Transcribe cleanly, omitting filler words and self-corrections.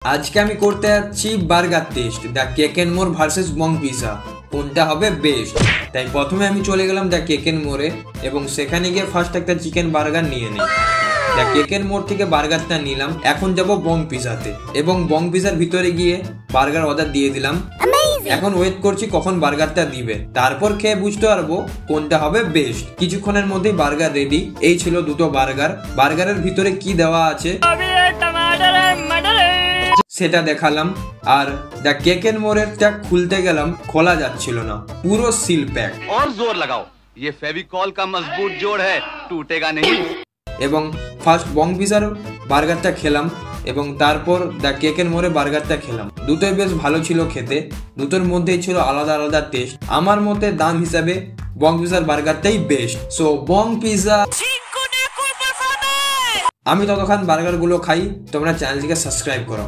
আজকে আমি করতে যাচ্ছি burger test, the cake and more versus Bong pizza, কোনটা হবে বেস্ট। তাই প্রথমে আমি চলে গেলাম দ্য কেক এন্ড মোরে এবং সেখানে গিয়ে ফার্স্ট একটা চিকেন বার্গার নিয়ে নিই। দ্য কেক এন্ড মোর থেকে বার্গারটা নিলাম। এখন যাব বং পিজাতে এবং বং পিজার ভিতরে গিয়ে বার্গার অর্ডার দিয়ে দিলাম। এখন ওয়েট করছি কখন বার্গারটা দিবে, তারপর খেয়ে বুঝতে পারবো কোনটা হবে বেস্ট। কিছুক্ষণের মধ্যেই বার্গার রেডি। এই ছিল দুটো বার্গার। বার্গারের ভিতরে কি দেওয়া আছে সেটা দেখালাম। আর দ্য কেক এন্ড মোরেরটা খুলতে গেলাম, খোলা যাচ্ছিল না, পুরো সিল প্যাক। और जोर लगाओ, ये फेविकॉल का मजबूत जोड़ है, टूटेगा नहीं। এবং ফার্স্ট বং পিজার বার্গারটা খেলাম এবং তারপর দ্য কেক এন্ড মোরে বার্গারটা খেলাম। দুটোই বেশ ভালো ছিল খেতে, দুটোর মধ্যেই ছিল আলাদা আলাদা টেস্ট। আমার মতে দাম হিসাবে বং পিজার বার্গারটাই বেস্ট। সো বং পিজা। আমি ততক্ষণ বার্গারগুলো খাই, তোমরা চ্যানেলটিকে সাবস্ক্রাইব করো।